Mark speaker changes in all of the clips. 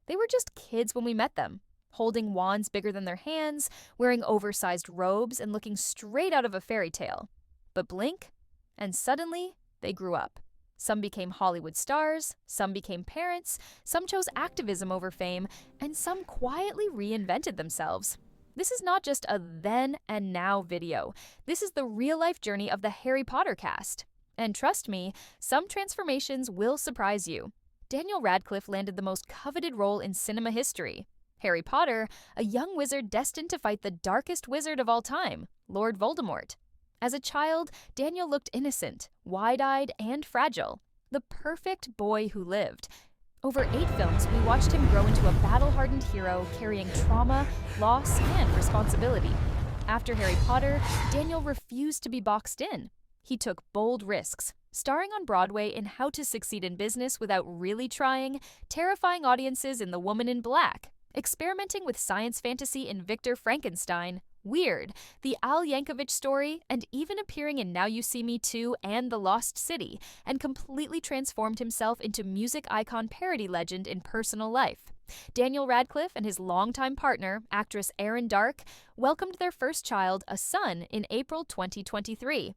Speaker 1: They were just kids when we met them, holding wands bigger than their hands, wearing oversized robes, and looking straight out of a fairy tale. But blink, and suddenly, they grew up. Some became Hollywood stars, some became parents, some chose activism over fame, and some quietly reinvented themselves. This is not just a then and now video. This is the real-life journey of the Harry Potter cast. And trust me, some transformations will surprise you. Daniel Radcliffe landed the most coveted role in cinema history. Harry Potter, a young wizard destined to fight the darkest wizard of all time, Lord Voldemort. As a child, Daniel looked innocent, wide-eyed, and fragile. The perfect boy who lived. Over 8 films, we watched him grow into a battle-hardened hero carrying trauma, loss, and responsibility. After Harry Potter, Daniel refused to be boxed in. He took bold risks, starring on Broadway in How to Succeed in Business Without Really Trying, terrifying audiences in The Woman in Black, experimenting with science fantasy in Victor Frankenstein, Weird, The Al Yankovic Story, and even appearing in Now You See Me 2 and The Lost City, and completely transformed himself into music icon parody legend in personal life. Daniel Radcliffe and his longtime partner, actress Erin Darke, welcomed their first child, a son, in April 2023.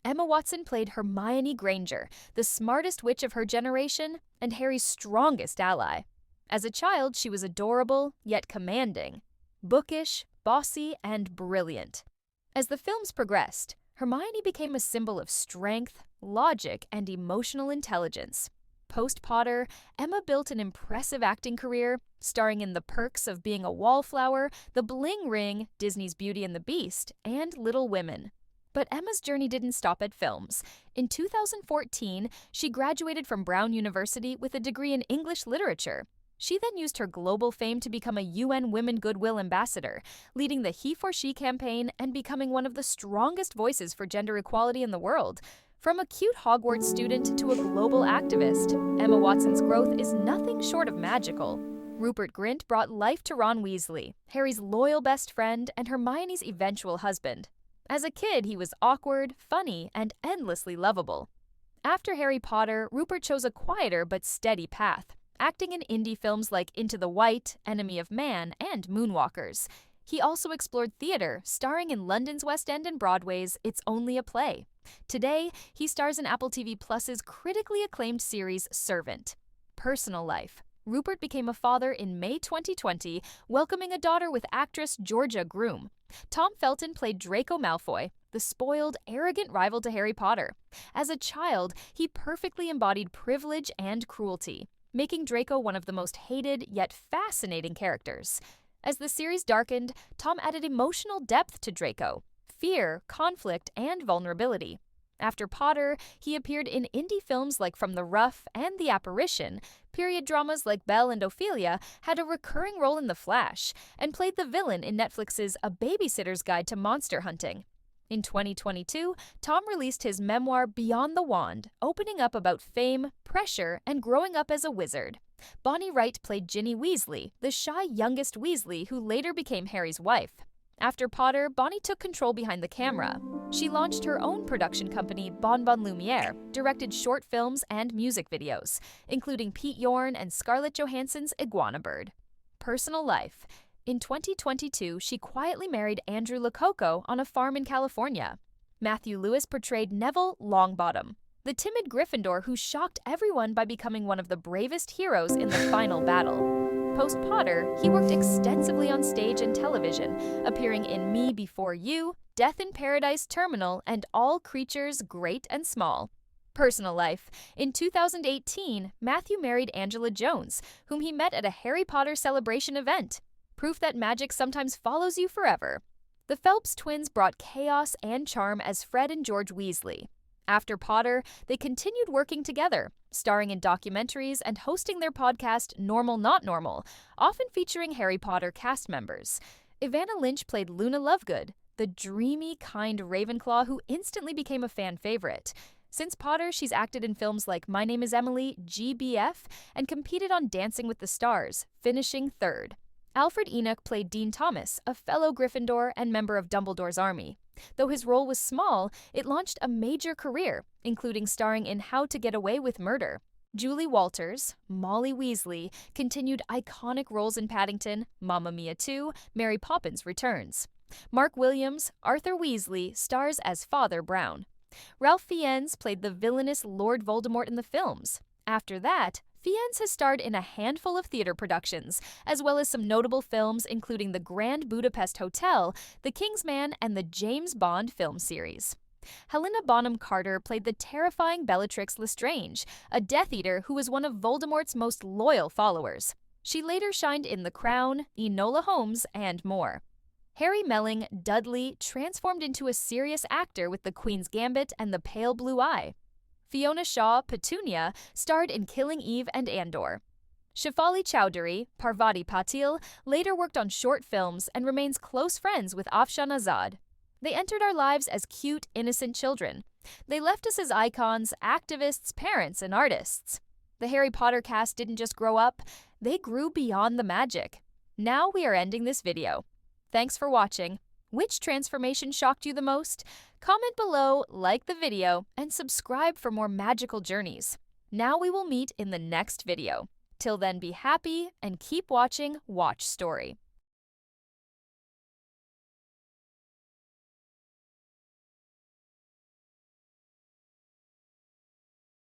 Speaker 1: Emma Watson played Hermione Granger, the smartest witch of her generation and Harry's strongest ally. As a child, she was adorable, yet commanding, bookish, bossy, and brilliant. As the films progressed, Hermione became a symbol of strength, logic, and emotional intelligence. Post-Potter, Emma built an impressive acting career, starring in The Perks of Being a Wallflower, The Bling Ring, Disney's Beauty and the Beast, and Little Women. But Emma's journey didn't stop at films. In 2014, she graduated from Brown University with a degree in English literature. She then used her global fame to become a UN Women Goodwill Ambassador, leading the He for She campaign and becoming one of the strongest voices for gender equality in the world. From a cute Hogwarts student to a global activist, Emma Watson's growth is nothing short of magical. Rupert Grint brought life to Ron Weasley, Harry's loyal best friend and Hermione's eventual husband. As a kid, he was awkward, funny, and endlessly lovable. After Harry Potter, Rupert chose a quieter but steady path, acting in indie films like Into the White, Enemy of Man, and Moonwalkers. He also explored theater, starring in London's West End and Broadway's It's Only a Play. Today, he stars in Apple TV Plus's critically acclaimed series Servant. Personal life. Rupert became a father in May 2020, welcoming a daughter with actress Georgia Groom. Tom Felton played Draco Malfoy, the spoiled, arrogant rival to Harry Potter. As a child, he perfectly embodied privilege and cruelty, making Draco one of the most hated yet fascinating characters. As the series darkened, Tom added emotional depth to Draco, fear, conflict, and vulnerability. After Potter, he appeared in indie films like From the Rough and The Apparition. Period dramas like Belle and Ophelia had a recurring role in The Flash, and played the villain in Netflix's A Babysitter's Guide to Monster Hunting. In 2022, Tom released his memoir Beyond the Wand, opening up about fame, pressure, and growing up as a wizard. Bonnie Wright played Ginny Weasley, the shy youngest Weasley who later became Harry's wife. After Potter, Bonnie took control behind the camera. She launched her own production company, Bon Bon Lumiere, directed short films and music videos, including Pete Yorn and Scarlett Johansson's Iguana Bird. Personal life. In 2022, she quietly married Andrew Lococo on a farm in California. Matthew Lewis portrayed Neville Longbottom, the timid Gryffindor who shocked everyone by becoming one of the bravest heroes in the final battle. Post-Potter, he worked extensively on stage and television, appearing in Me Before You, Death in Paradise Terminal, and All Creatures Great and Small. Personal life. In 2018, Matthew married Angela Jones, whom he met at a Harry Potter celebration event. Proof that magic sometimes follows you forever. The Phelps twins brought chaos and charm as Fred and George Weasley. After Potter, they continued working together, starring in documentaries and hosting their podcast Normal Not Normal, often featuring Harry Potter cast members. Evanna Lynch played Luna Lovegood, the dreamy, kind Ravenclaw who instantly became a fan favorite. Since Potter, she's acted in films like My Name is Emily, GBF, and competed on Dancing with the Stars, finishing third. Alfred Enoch played Dean Thomas, a fellow Gryffindor and member of Dumbledore's army. Though his role was small, it launched a major career, including starring in How to Get Away with Murder. Julie Walters, Molly Weasley, continued iconic roles in Paddington, Mamma Mia 2, Mary Poppins Returns. Mark Williams, Arthur Weasley, stars as Father Brown. Ralph Fiennes played the villainous Lord Voldemort in the films. After that, Fiennes has starred in a handful of theater productions, as well as some notable films including The Grand Budapest Hotel, The King's Man, and the James Bond film series. Helena Bonham Carter played the terrifying Bellatrix Lestrange, a Death Eater who was one of Voldemort's most loyal followers. She later shined in The Crown, Enola Holmes, and more. Harry Melling, Dudley, transformed into a serious actor with The Queen's Gambit and The Pale Blue Eye. Fiona Shaw, Petunia, starred in Killing Eve and Andor. Shefali Chowdhury, Parvati Patil, later worked on short films and remains close friends with Afshan Azad. They entered our lives as cute, innocent children. They left us as icons, activists, parents, and artists. The Harry Potter cast didn't just grow up, they grew beyond the magic. Now we are ending this video. Thanks for watching. Which transformation shocked you the most? Comment below, like the video, and subscribe for more magical journeys. Now we will meet in the next video. Till then, be happy and keep watching Watch Story.